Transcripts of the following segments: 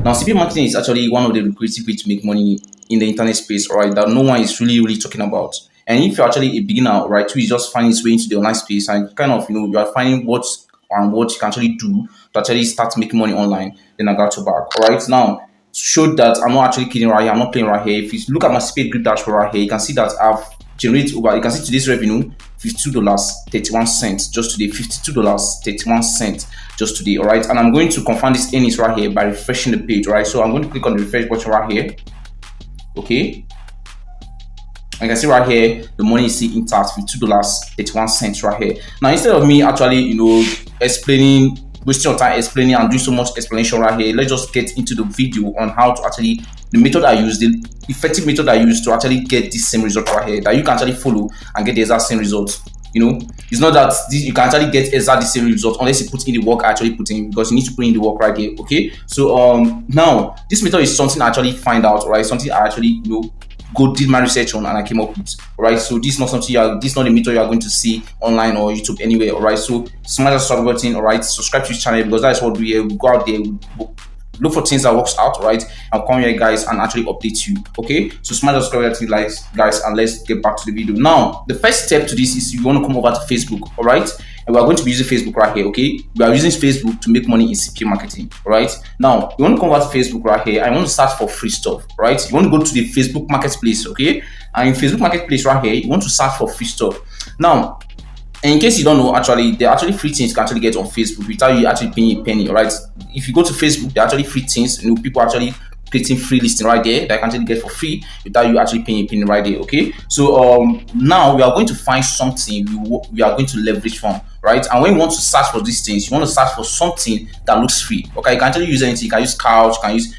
Now, CPA marketing is actually one of the lucrative ways to make money in the internet space, all right, that no one is really talking about. And if you're actually a beginner, right, who is just finding his way into the online space and kind of, you are finding what you can actually do to actually start making money online, then I got your back. All right, now, show that I'm not actually kidding right here, I'm not playing right here. If you look at my CPA group dashboard right here, you can see that I've generated over, you can see today's revenue, $52.31 just today, $52.31 just today. All right, and I'm going to confirm this earnings right here by refreshing the page. All right, so I'm going to click on the refresh button right here. Okay, I can see right here the money is still intact, $52.31 right here. Now, instead of me actually explaining, wasting your time explaining and doing so much explanation right here, let's just get into the video on how to actually, the method I use, the effective method I use to actually get this same result right here that you can actually follow and get the exact same results. It's not that you can actually get exactly the same result unless you put in the work I actually put in, because you need to put in the work right here. Okay, so now this method is something I actually find out, right? Something I actually go did my research on and I came up with. All right, so this is not something this is not a method you are going to see online or YouTube anywhere. All right, so smash the subscribe button. All right, subscribe to this channel, because that's what we go out there, look for things that works out, right? I'll come here, guys, and actually update you. Okay, so smash the subscribe button, guys, and let's get back to the video. Now, the first step to this is you want to come over to Facebook. All right, and we are going to be using Facebook right here. Okay, we are using Facebook to make money in CPA marketing. All right, now you want to come over to Facebook right here. I want to search for free stuff. Right, you want to go to the Facebook marketplace. Okay, and in Facebook marketplace right here, you want to search for free stuff. Now, and in case you don't know, actually, there are actually free things you can actually get on Facebook without you actually paying a penny. All right, if you go to Facebook, there are actually free things. People actually creating free listing right there that I can actually get for free without you actually paying a penny right there. Okay, so now we are going to find something we are going to leverage from, right? And when you want to search for these things, you want to search for something that looks free. Okay, you can actually use anything. You can use couch, you can use,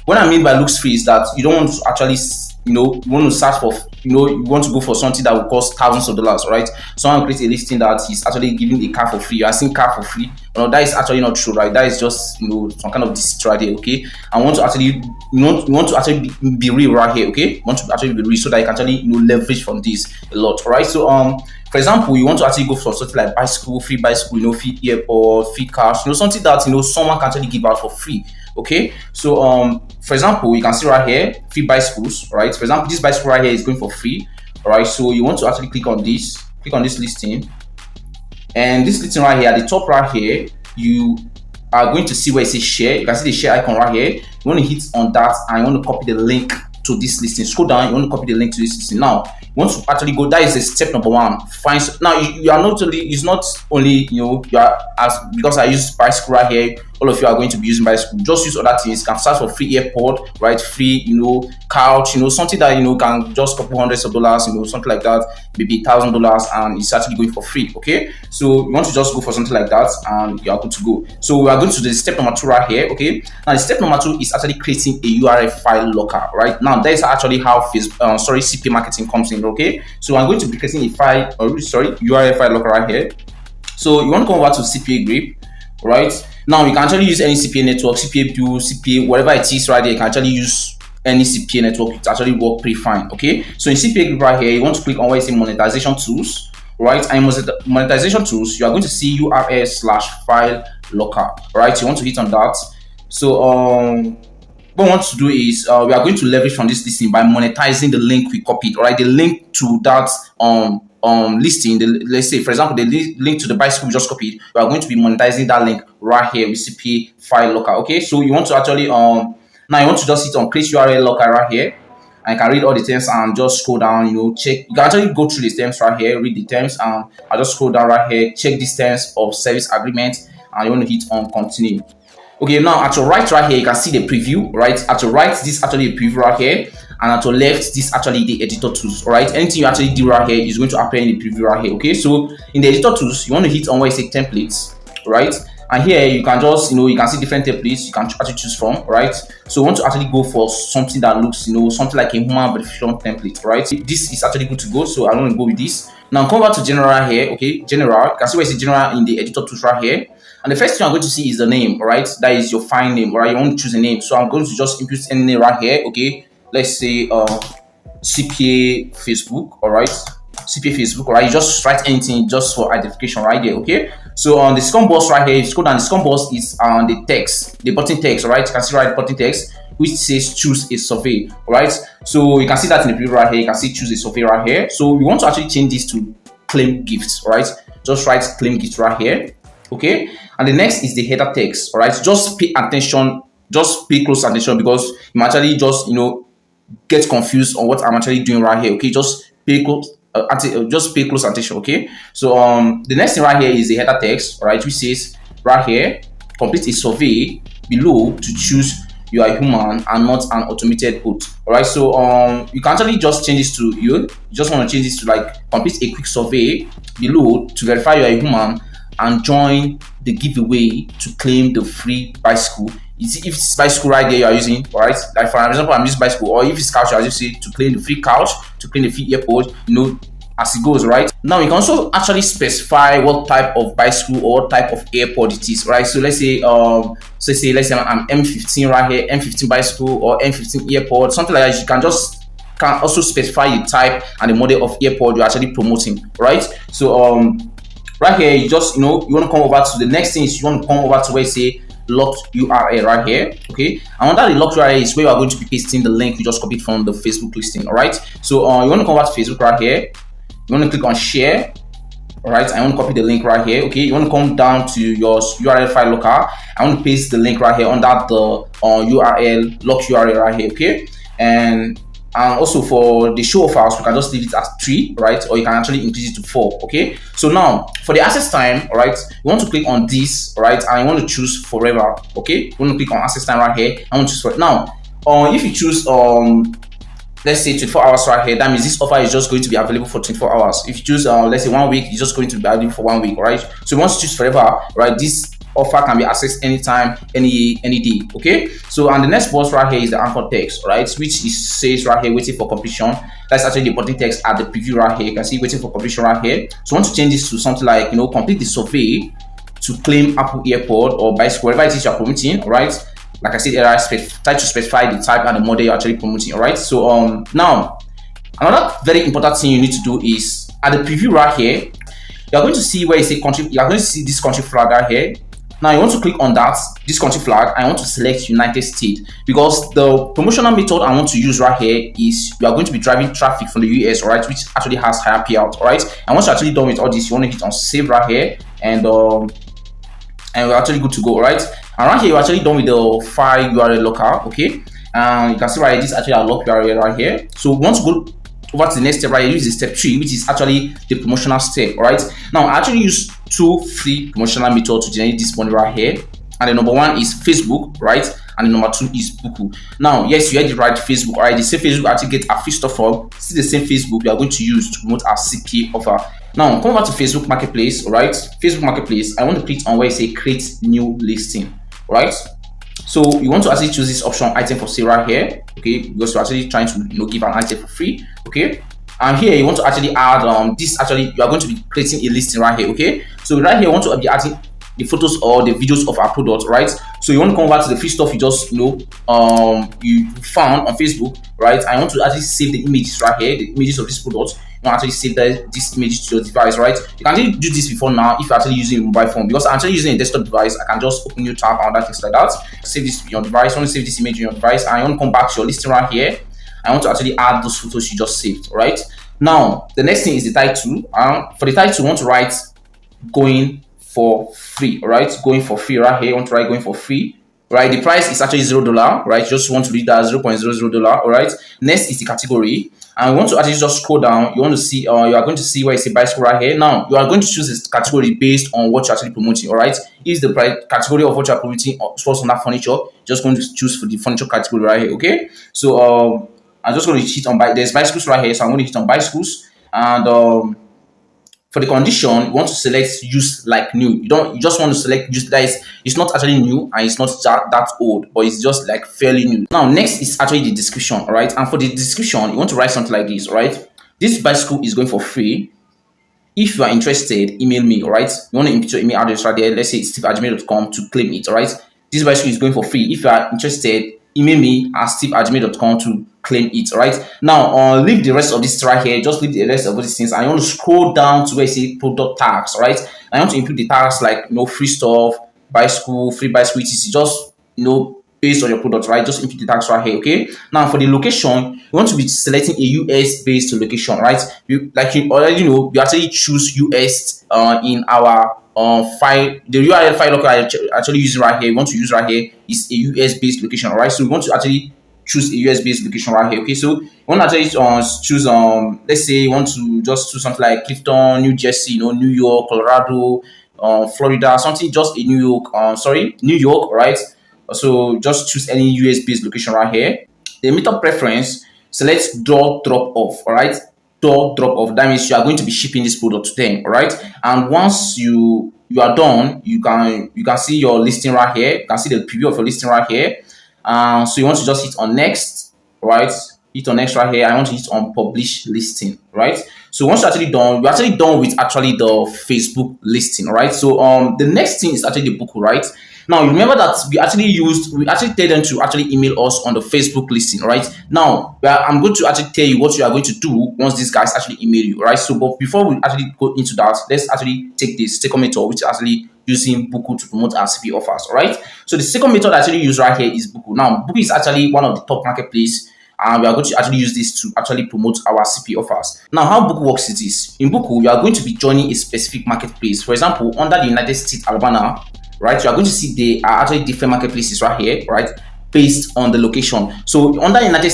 what I mean by looks free is that you don't want to actually, you want to search for, you want to go for something that will cost thousands of dollars, right? Someone creates a listing that is actually giving a car for free. You are seeing car for free. No, that is actually not true, right? That is just, some kind of deceit right there. Okay, I want to actually, you want to actually be real right here. Okay, you want to actually be real so that you can actually, leverage from this a lot. All right, so for example, you want to actually go for something like bicycle, free bicycle, free airport, free cars, something that someone can actually give out for free. Okay, so for example, you can see right here free bicycles, right? For example, this bicycle right here is going for free. All right, so you want to actually click on this listing, and this listing right here at the top right here, you are going to see where it says share. You can see the share icon right here. You want to hit on that and you want to copy the link to this listing. Scroll down, you want to copy the link to this listing. Now, you want to actually go, that is the step number one. Now you are not only, it's not only, you are, as because I use bicycle right here, all of you are going to be using bicycle. Just use other things. You can search for free airport, right? Free, couch, something that can just couple hundreds of dollars, something like that, maybe $1,000, and it's actually going for free. Okay, so you want to just go for something like that, and you are good to go. So we are going to the step number 2 right here. Okay, now the step number 2 is actually creating a URL file locker. Right now, that is actually how CPA marketing comes in. Okay, so I'm going to be creating a URL file locker right here. So you want to come over to CPA Grip, right? Now you can actually use any CPA network, CPA Build, CPA, whatever it is right there. You can actually use any CPA network. It actually work pretty fine. Okay, so in CPA Grip right here, you want to click on where it says monetization tools, right? And monetization tools, you are going to see URL/file locker, right? You want to hit on that. So what we want to do is we are going to leverage from this listing by monetizing the link we copied, right? The link to that listing, let's say for example the link to the bicycle we just copied, we are going to be monetizing that link right here with CPA file locker. Okay, so you want to actually now you want to just hit on create URL locker right here, and you can read all the terms and just scroll down, check. You can actually go through the terms right here, read the terms, and I just scroll down right here, check these terms of service agreement, and you want to hit on continue. Okay, now at your right here, you can see the preview, right? At your right, this is actually a preview right here, and at your left, this is actually the editor tools. All right, anything you actually do right here is going to appear in the preview right here. Okay, so in the editor tools, you want to hit on where it says templates, right? And here you can just, you can see different templates you can actually choose from, right? So you want to actually go for something that looks, something like a human verification template, right? This is actually good to go, so I'm going to go with this. Now come back to general here. Okay, general. You can see where it says general in the editor tools right here. And the first thing I'm going to see is the name, right? That is your file name, right? You want to choose a name. So I'm going to just input any name right here, okay? Let's say CPA Facebook, all right? CPA Facebook, all right? You just write anything just for identification right there, okay? So on the second box right here, if you scroll down, the second box is on the text, the button text, right? You can see right the button text which says choose a survey, right? So you can see that in the preview right here. You can see choose a survey right here. So we want to actually change this to claim gifts, right? Just write claim gift right here, okay? And the next is the header text, all right? Just pay attention, just pay close attention, because you might actually just get confused on what I'm actually doing right here, okay? Just pay close. Just pay close attention, okay? So the next thing right here is the header text, all right, which says right here, complete a survey below to choose you are a human and not an automated bot. All right, so you can actually just change this to you just want to change this to like complete a quick survey below to verify you are a human and join the giveaway to claim the free bicycle. If it's bicycle right there you are using, all right, like for example I'm using bicycle, or if it's couch I just say to claim the free couch, to claim the free airpod, as it goes, right? Now you can also actually specify what type of bicycle or what type of airpod it is, right? So let's say let's say I'm M15 right here, M15 bicycle or M15 airpod, something like that. You can also specify the type and the model of airpod you're actually promoting, right? So right here you just you want to come over to the next thing is you want to come over to where you say locked URL right here, okay? And under the locked URL is where you are going to be pasting the link you just copied from the Facebook listing, all right? So you want to come over to Facebook right here. You want to click on share, all right? I want to copy the link right here, okay? You want to come down to your URL file local. I want to paste the link right here under the URL, lock URL right here, okay? And also for the show of files, we can just leave it as 3, right? Or you can actually increase it to 4, okay? So now for the access time, all right, you want to click on this, all right? And you want to choose forever, okay? You want to click on access time right here. I want to choose forever. Now, if you choose let's say 24 hours right here, that means this offer is just going to be available for 24 hours. If you choose let's say 1 week, it's just going to be available for 1 week, right? So once you choose forever, right, this offer can be accessed anytime, any day, okay? So and the next box right here is the anchor text, right, which says right here waiting for completion. That's actually the button text at the preview right here. You can see waiting for completion right here. So I want to change this to something like complete the survey to claim Apple AirPod or bicycle, whatever it is you're promoting, all right? Like I said earlier, try to specify the type and the model you're actually promoting, all right? So now another very important thing you need to do is at the preview right here, you're going to see where you say country. You're going to see this country flag right here. Now you want to click on this country flag. I want to select United States because the promotional method I want to use right here is you are going to be driving traffic from the US, all right, which actually has higher payout, all right? And once you're actually done with all this, you want to hit on save right here, and we're actually good to go, all right? And right here, you're actually done with the file URL local, okay? And you can see right here, this is actually a lock URL right here. So once you go over to the next step right here, use the step 3, which is actually the promotional step, all right? Now I actually use 2 free promotional methods to generate this money right here. And the number 1 is Facebook, right? And the number 2 is Buku. Now, yes, you had the right Facebook, all right? The same Facebook actually get a free stuff from. This is the same Facebook we are going to use to promote our CPA offer. Now, come over to Facebook Marketplace, all right? Facebook Marketplace, I want to click on where you say create new listing, right? So you want to actually choose this option item for sale right here, okay? Because you're actually trying to give an item for free, okay? And here you want to actually add this. Actually, you are going to be creating a listing right here, okay? So right here, you want to be adding the photos or the videos of our product, right? So you want to come back to the free stuff you just you found on Facebook, right? I want to actually save the images right here, the images of this product. You want to actually save this image to your device, right? You can actually do this before now if you're actually using a mobile phone, because I'm actually using a desktop device. I can just open new tab and other things like that. Save this on your device. You want to save this image on your device, and you want to come back to your listing right here. I want to actually add those photos you just saved, right? Now the next thing is the title. For the title, you want to write going for free, all right? Going for free right here. You want to write going for free, right? The price is actually $0, right? You just want to read that $0.00, all right? Next is the category, and you want to actually just scroll down. You want to see you are going to see where it's a bicycle right here. Now you are going to choose this category based on what you're actually promoting, all right? If the price category of what you're promoting falls under furniture, just going to choose for the furniture category right here, okay? So I'm just going to hit on there's bicycles right here, so I'm going to hit on bicycles. And for the condition, you want to select use like new. You just want to select use that is, it's not actually new and it's not that old, but it's just like fairly new. Now next is actually the description, all right? And for the description, you want to write something like this, all right? This bicycle is going for free. If you are interested, email me, all right? You want to input your email address right there. Let's say it's steve@gmail.com to claim it, all right? This bicycle is going for free. If you are interested, email me at steve@gmail.com to claim it. Right now, leave the rest of this right here. Just leave the rest of these things, and you want to scroll down to where you see product tags. Right, I want to include the tags like free stuff, bicycle, free bicycle, etc. Just based on your product, right? Just input the tags right here. Okay. Now for the location, you want to be selecting a US based location, right? Like you already know, you actually choose US in our file. The URL file local I actually using right here. You want to use right here is a US based location, right? So we want to actually choose a US based location right here. Okay, so you want to actually choose let's say you want to just choose something like Clifton, New Jersey, New York, Colorado, Florida, something just a New York, New York, right? So just choose any US based location right here. The method preference, select door drop off. All right, door drop off. That means you are going to be shipping this product to them. All right, and once you are done, you can see your listing right here. You can see the preview of your listing right here. So you want to just hit on next, right? Hit on next right here. I want to hit on publish listing, right? So once you're actually done with actually the Facebook listing, right? So the next thing is actually the book, right? Now remember that we actually tell them to actually email us on the Facebook listing, right? Now I'm going to actually tell you what you are going to do once these guys actually email you, right? So but before we actually go into that, let's actually take the second method, which is actually using Buku to promote our CP offers. All right. So the second method I actually use right here is Buku. Now Buku is actually one of the top marketplace, and we are going to actually use this to actually promote our CP offers. Now how Buku works is this: in Buku, you are going to be joining a specific marketplace. For example, under the United States Alabama, right? You are going to see there are actually different marketplaces right here, right? Based on the location. So under United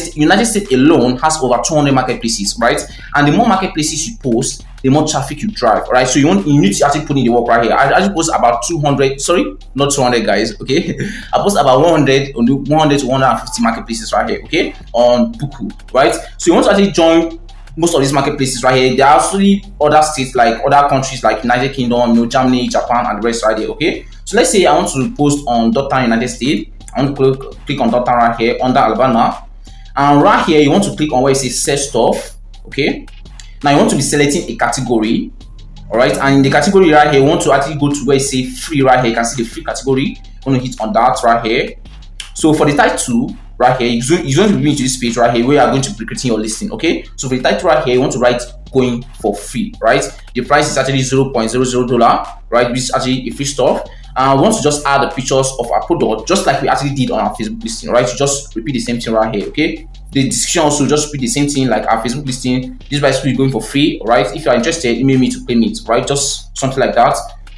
States alone has over 200 marketplaces, right? And the more marketplaces you post, the more traffic you drive, right? So you need to actually put in the work right here. I actually post about 200, sorry, not 200 guys, okay? I post about 100 to 150 marketplaces right here, okay? On Buku, right? So you want to actually join most of these marketplaces right here. There are actually other states like other countries like United Kingdom, Germany, Japan, and the rest right here, okay? So let's say I want to post on United States. I want to click on data right here under Alabama, and right here you want to click on where it says search stuff. Okay, now you want to be selecting a category. All right, and in the category right here you want to actually go to where it says free right here. You can see the free category. You want to hit on that right here. So for the title right here, you're going to be into this page right here where you are going to be creating your listing. Okay, so for the title right here you want to write going for free, right? The price is actually $0.00, right, which is actually a free stuff. And we want to just add the pictures of our product, just like we actually did on our Facebook listing, right? You just repeat the same thing right here, okay? The description also just repeat the same thing like our Facebook listing. This bicycle is going for free, right? If you are interested, email me to claim it, right? Just something like that,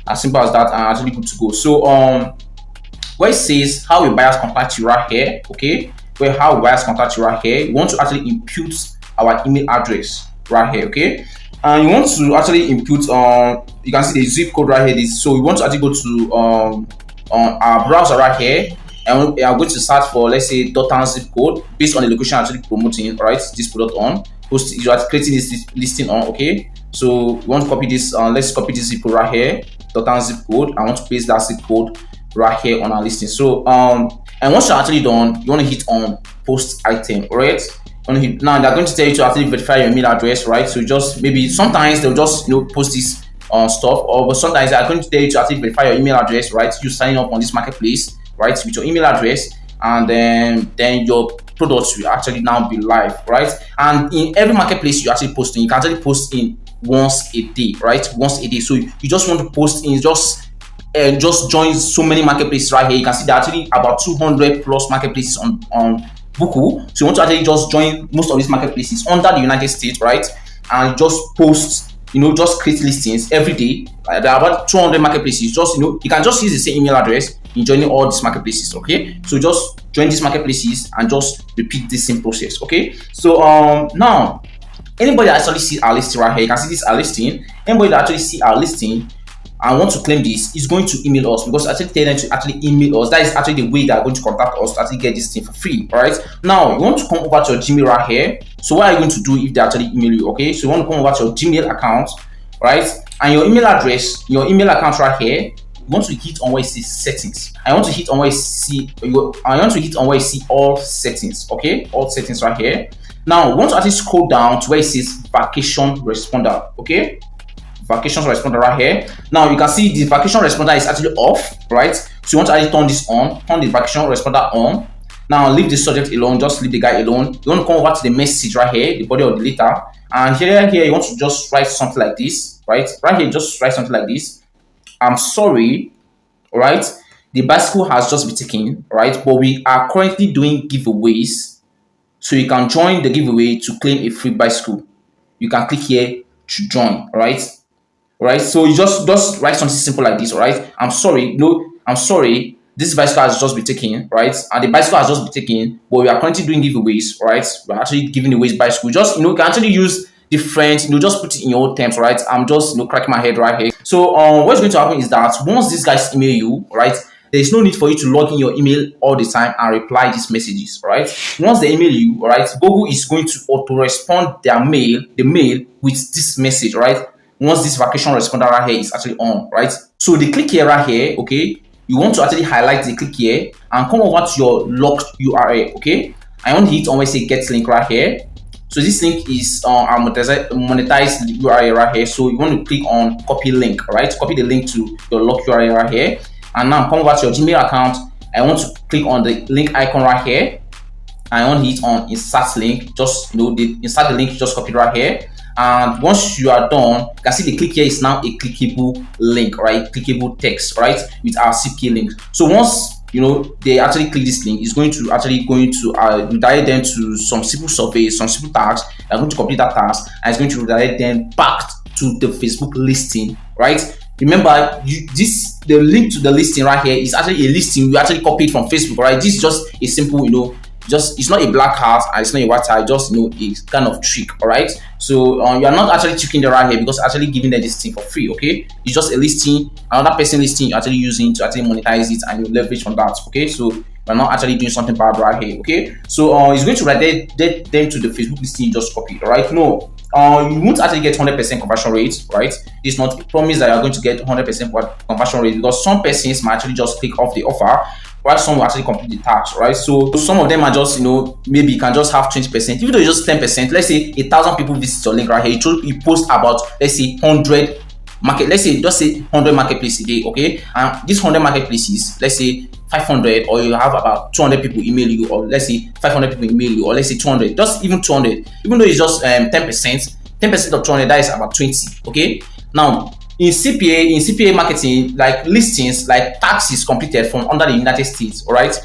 as simple as that, and actually good to go. So where it says how your buyers contact you right here, okay? Where how buyers contact you right here, you want to actually impute our email address right here, okay? And you want to actually input you can see the zip code right here. So we want to actually go to our browser right here, and we are going to search for, let's say, .town zip code based on the location actually promoting, right, this product on. Post you are creating this listing on, okay? So we want to copy this. Let's copy this zip code right here, .town zip code. I want to paste that zip code right here on our listing. So and once you're actually done, you want to hit on post item, right? Now they're going to tell you to actually verify your email address, right? So just maybe sometimes they'll just post this stuff, but sometimes they're going to tell you to actually verify your email address, right? You sign up on this marketplace, right, with your email address, and then your products will actually now be live, right? And in every marketplace you actually post in, you can actually post in once a day, right? Once a day. So you just want to post in just join so many marketplaces right here. You can see there are actually about 200 plus marketplaces on Buku. So you want to actually just join most of these marketplaces under the United States, right? And just post, just create listings every day. There are about 200 marketplaces. Just you can just use the same email address in joining all these marketplaces. Okay, so just join these marketplaces and just repeat the same process. Okay, so now anybody that actually see our listing right here, you can see this our listing. Anybody that actually see our listing and want to claim this is going to email us, because I actually tell them to actually email us. That is actually the way they are going to contact us to actually get this thing for free. All right. Now you want to come over to your Gmail right here. So what are you going to do if they actually email you? Okay. So you want to come over to your Gmail account, right? And your email address, your email account right here. You want to hit on where it says settings. I want to hit on where you see. I want to hit on where you see all settings. Okay, all settings right here. Now you want to actually scroll down to where it says vacation responder. Okay. Vacation responder right here. Now you can see the vacation responder is actually off, right? So you want to actually turn this on, turn the vacation responder on. Now leave the subject alone, just leave the guy alone. You want to come over to the message right here, the body of the letter, and here you want to just write something like this, right? Right here, just write something like this. I'm sorry, all right? The bicycle has just been taken, right? But we are currently doing giveaways, so you can join the giveaway to claim a free bicycle. You can click here to join, all right? All right, so you just write something simple like this, all right? I'm sorry, no, I'm sorry. This bicycle has just been taken, right? And the bicycle has just been taken, but we are currently doing giveaways, right? We're actually giving away bicycle. Just you can actually use different, just put it in your own terms, right? I'm just cracking my head right here. So what's going to happen is that once these guys email you, right? There is no need for you to log in your email all the time and reply these messages, right? Once they email you, all right, Google is going to auto respond the mail with this message, right? Once this vacation responder right here is actually on, right? So the click here right here, okay? You want to actually highlight the click here and come over to your locked URL, okay? I want to hit on where say get link right here. So this link is our monetized URL right here. So you want to click on copy link, right? Copy the link to your locked URL right here. And now come over to your Gmail account. I want to click on the link icon right here. I want to hit on insert link. Just insert the link, just copy it right here. And once you are done, you can see the click here is now a clickable link, right? Clickable text, right? With our CPA link. So once they actually click this link, it's going to redirect them to some simple surveys, some simple tasks. They're going to complete that task, and it's going to redirect them back to the Facebook listing, right? Remember, the link to the listing right here is actually a listing you actually copied from Facebook, right? This is just a simple, it's not a black hat and it's not a white hat, just it's kind of trick, all right? So you are not actually checking the right here because actually giving them this thing for free, okay? It's just a listing, another person listing you're actually using to actually monetize it and you leverage on that, okay? So you're not actually doing something bad right here, okay? So it's going to redirect them to the Facebook listing you just copied, all right? No, you won't actually get 100% conversion rate, right? It's not a promise that you're going to get 100% conversion rate because some persons might actually just click off the offer, while some will actually complete the task, right? So some of them are just, maybe you can just have 20%, even though it's just 10%. Let's say 1,000 people visit your link right here. You post about, let's say 100 100 marketplaces a day, okay? And these 100 marketplaces, let's say 500, or you have about 200 people email you, or let's say 500 people email you, or let's say 200, just even 200, even though it's just 10% of 200, that is about 20, okay? Now in CPA marketing, like listings, like taxes completed from under the United States, all right?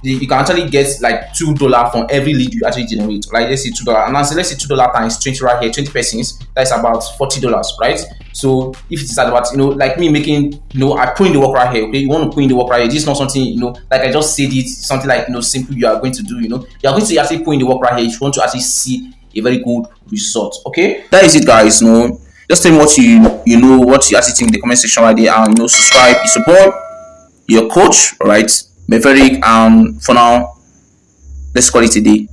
You can actually get like $2 from every lead you actually generate. Like let's say $2, and let's say $2 times 20 right here, 20 persons, that's about $40, right? So if it's about like me making I put in the work right here, okay? You want to put in the work right here. This is not something like I just said it, something like simple you are going to do. You are going to actually put in the work right here if you want to actually see a very good result. Okay, that is it, guys. Just tell me what what you actually think in the comment section right there, and subscribe, support your coach, all right? Maverick, for now, let's call it a day.